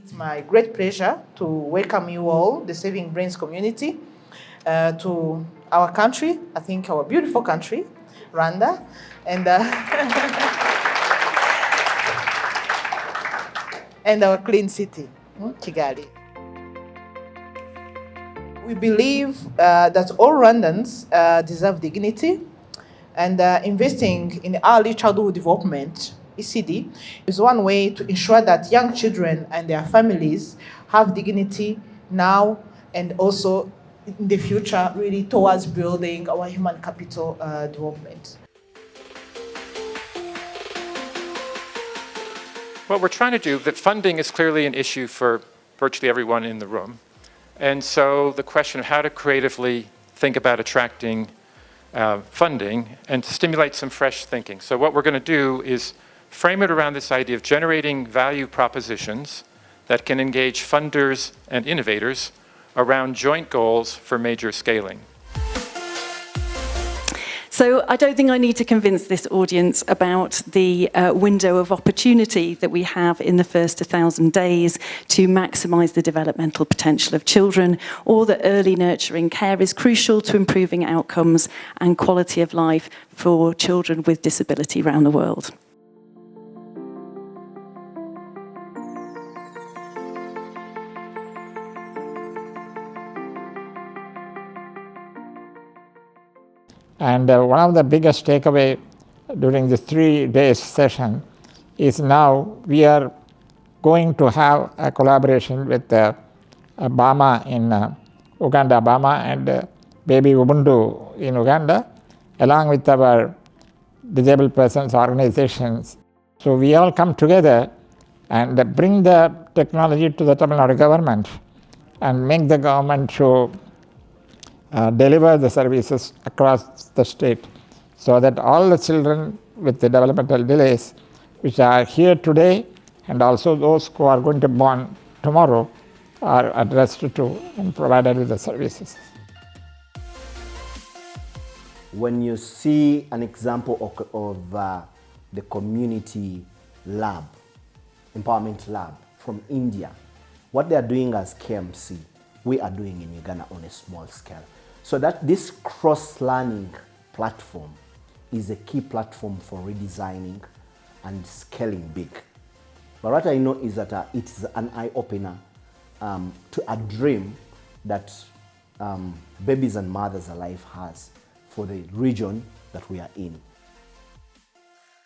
It's my great pleasure to welcome you all, the Saving Brains community, to our country, I think our beautiful country, Rwanda, and, and our clean city, Kigali. We believe that all Rwandans deserve dignity, and investing in early childhood development, ECD, is one way to ensure that young children and their families have dignity now and also in the future, really towards building our human capital development. What we're trying to do, that funding is clearly an issue for virtually everyone in the room. And so the question of how to creatively think about attracting funding and to stimulate some fresh thinking. So what we're going to do is frame it around this idea of generating value propositions that can engage funders and innovators around joint goals for major scaling. So I don't think I need to convince this audience about the window of opportunity that we have in the first 1,000 days to maximise the developmental potential of children, or that early nurturing care is crucial to improving outcomes and quality of life for children with disability around the world. And one of the biggest takeaway during this 3-day session is now we are going to have a collaboration with Bama in Uganda, Bama and Baby Ubuntu in Uganda, along with our disabled persons organizations. So we all come together and bring the technology to the Tamil Nadu government and make the government to deliver the services across the state, so that all the children with the developmental delays which are here today and also those who are going to be born tomorrow are addressed to and provided with the services. When you see an example of the community lab, empowerment lab from India, what they are doing as KMC, we are doing in Uganda on a small scale. So that this cross-learning platform is a key platform for redesigning and scaling big. But what I know is that it is an eye-opener to a dream that Babies and Mothers Alive has for the region that we are in.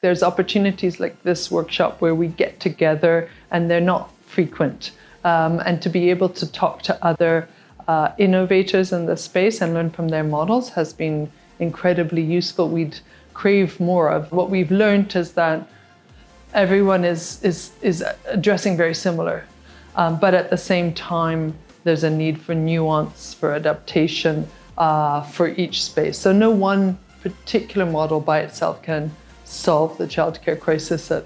There's opportunities like this workshop where we get together and they're not frequent. And to be able to talk to other innovators in the space and learn from their models has been incredibly useful. We'd crave more of. What we've learned is that everyone is addressing very similar, but at the same time, there's a need for nuance, for adaptation for each space. So no one particular model by itself can solve the childcare crisis at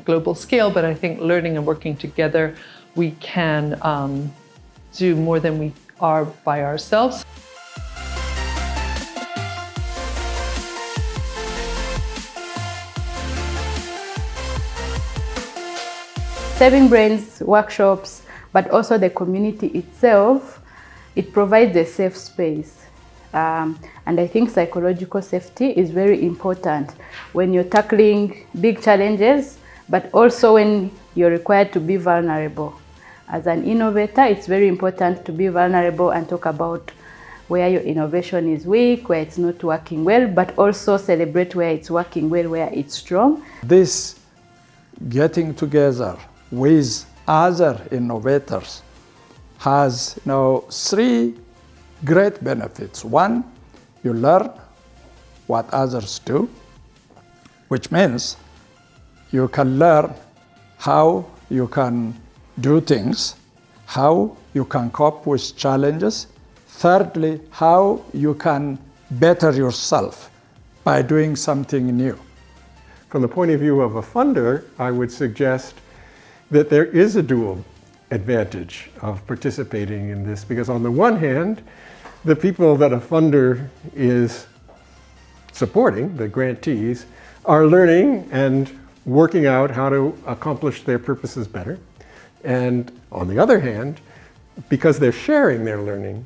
global scale, but I think learning and working together, we can do more than we are by ourselves. Saving Brains workshops, but also the community itself, it provides a safe space. And I think psychological safety is very important when you're tackling big challenges, but also when you're required to be vulnerable. As an innovator, it's very important to be vulnerable and talk about where your innovation is weak, where it's not working well, but also celebrate where it's working well, where it's strong. This getting together with other innovators has 3 great benefits. One, you learn what others do, which means you can learn how you can do things, how you can cope with challenges. Thirdly, how you can better yourself by doing something new. From the point of view of a funder, I would suggest that there is a dual advantage of participating in this, because on the one hand, the people that a funder is supporting, the grantees, are learning and working out how to accomplish their purposes better. And on the other hand, because they're sharing their learning,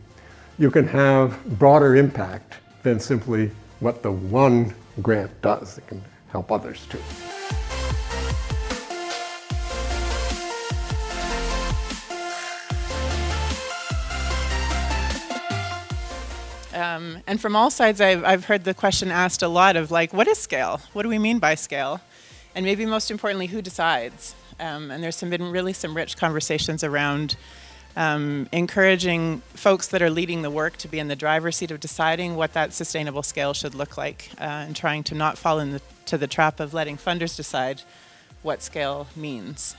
you can have broader impact than simply what the one grant does. It can help others too. And from all sides, I've heard the question asked a lot of like, what is scale? What do we mean by scale? And maybe most importantly, who decides? And there's been really some rich conversations around encouraging folks that are leading the work to be in the driver's seat of deciding what that sustainable scale should look like, and trying to not fall into the trap of letting funders decide what scale means.